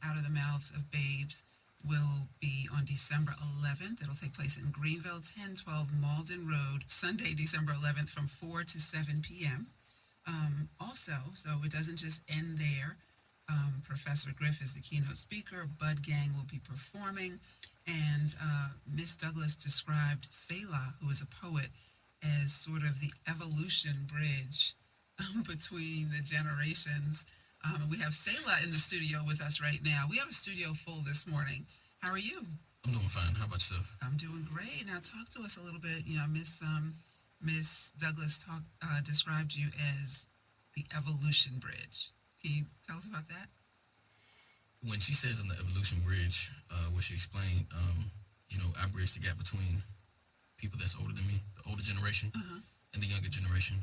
Out of the Mouths of Babes will be on December 11th. It'll take place in Greenville, 1012 Malden Road, Sunday, December 11th from 4 to 7 p.m. Also, so it doesn't just end there. Professor Griff is the keynote speaker. Bud Gang will be performing. And Miss Douglas described Selah, who is a poet, as sort of the evolution bridge between the generations. We have Selah in the studio with us right now. We have a studio full this morning. How are you? I'm doing fine. How about yourself? I'm doing great. Now talk to us a little bit. You know, Miss Douglas described you as the evolution bridge. Can you tell us about that? When she says I'm the evolution bridge, what she explained, I bridge the gap between people that's older than me, the older generation, and the younger generation.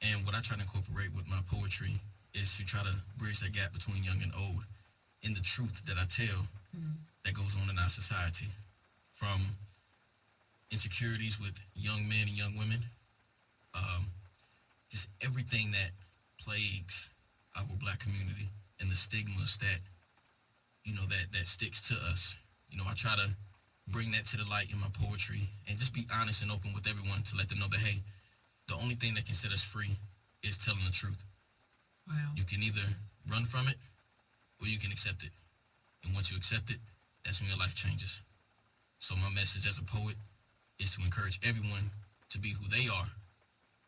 And what I try to incorporate with my poetry is to try to bridge that gap between young and old in the truth that I tell that goes on in our society, from insecurities with young men and young women, just everything that plagues our Black community and the stigmas that, that sticks to us. I try to bring that to the light in my poetry and just be honest and open with everyone to let them know that, hey, the only thing that can set us free is telling the truth. Wow. You can either run from it or you can accept it. And once you accept it, that's when your life changes. So my message as a poet is to encourage everyone to be who they are,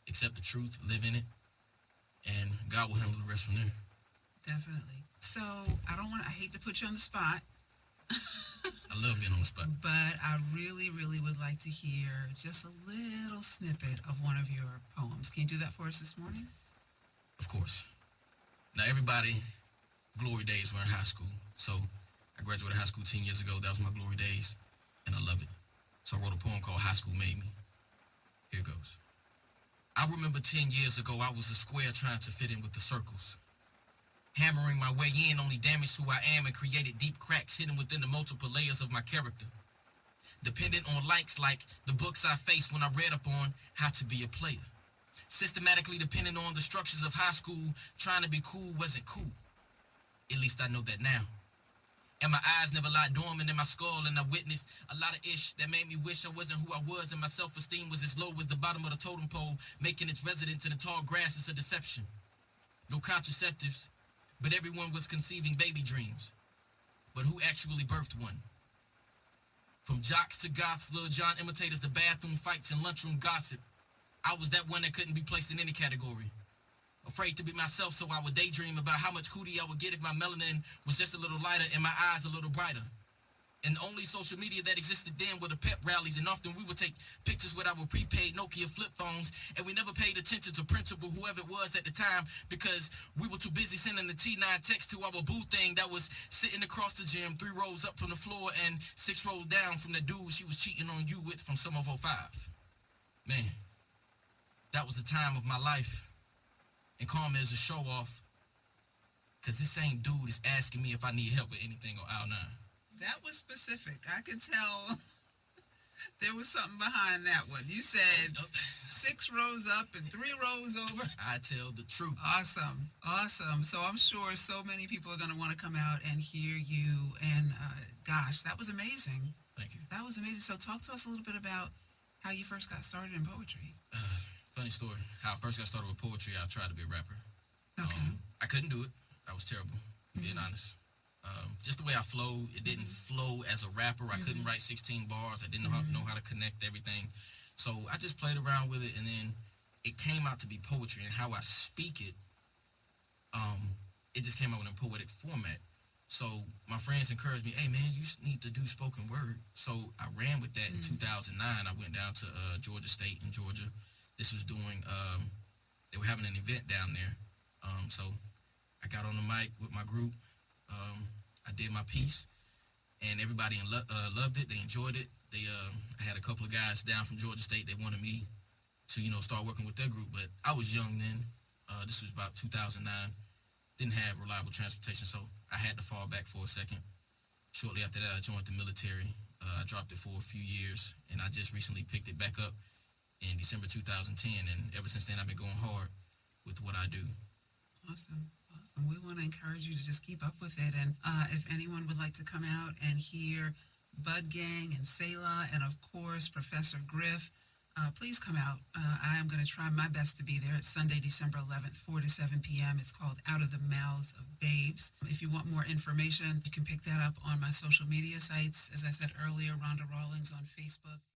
accept the truth, live in it, and God will handle the rest from there. Definitely. So I hate to put you on the spot. I love being on the spot. But I really, really would like to hear just a little snippet of one of your poems. Can you do that for us this morning? Of course. Now, everybody, glory days were in high school. So I graduated high school 10 years ago. That was my glory days, and I love it. So I wrote a poem called High School Made Me. Here it goes. I remember 10 years ago, I was a square trying to fit in with the circles. Hammering my way in only damaged who I am and created deep cracks hidden within the multiple layers of my character. Dependent on likes like the books I faced when I read up on how to be a player. Systematically depending on the structures of high school, trying to be cool wasn't cool. At least I know that now. And my eyes never lie dormant in my skull, and I witnessed a lot of ish that made me wish I wasn't who I was, and my self-esteem was as low as the bottom of the totem pole, making its residence in the tall grass is a deception. No contraceptives, but everyone was conceiving baby dreams. But who actually birthed one? From jocks to goths, Lil Jon imitators to bathroom fights and lunchroom gossip, I was that one that couldn't be placed in any category. Afraid to be myself, so I would daydream about how much cootie I would get if my melanin was just a little lighter and my eyes a little brighter. And the only social media that existed then were the pep rallies, and often we would take pictures with our prepaid Nokia flip phones, and we never paid attention to principal, whoever it was at the time, because we were too busy sending the T9 text to our boo thing that was sitting across the gym, 3 rows up from the floor and 6 rows down from the dude she was cheating on you with from Summer of 05. Man, that was the time of my life. And call me as a show off, because this same dude is asking me if I need help with anything on aisle 9. That was specific. I could tell there was something behind that one. You said 6 rows up and 3 rows over. I tell the truth. Awesome. Awesome. So I'm sure so many people are going to want to come out and hear you. And gosh, that was amazing. Thank you. That was amazing. So talk to us a little bit about how you first got started in poetry. Funny story. How I first got started with poetry, I tried to be a rapper. Okay. I couldn't do it. I was terrible, being honest. Just the way I flowed, it didn't flow as a rapper. I couldn't write 16 bars. I didn't know how to connect everything. So I just played around with it, and then it came out to be poetry. And how I speak it, it just came out in a poetic format. So my friends encouraged me, hey, man, you need to do spoken word. So I ran with that in 2009. I went down to Georgia State in Georgia. This was doing, they were having an event down there. So I got on the mic with my group. I did my piece, and everybody loved it. They enjoyed it. I had a couple of guys down from Georgia State. They wanted me to, start working with their group, but I was young then. This was about 2009. Didn't have reliable transportation, so I had to fall back for a second. Shortly after that, I joined the military. I dropped it for a few years, and I just recently picked it back up in December 2010, and ever since then I've been going hard with what I do. Awesome. And we want to encourage you to just keep up with it. And if anyone would like to come out and hear Bud Gang and Selah, and of course Professor Griff, please come out. I am going to try my best to be there. It's Sunday, December 11th, 4 to 7 p.m. It's called Out of the Mouths of Babes. If you want more information, you can pick that up on my social media sites. As I said earlier, Rhonda Rawlings on Facebook.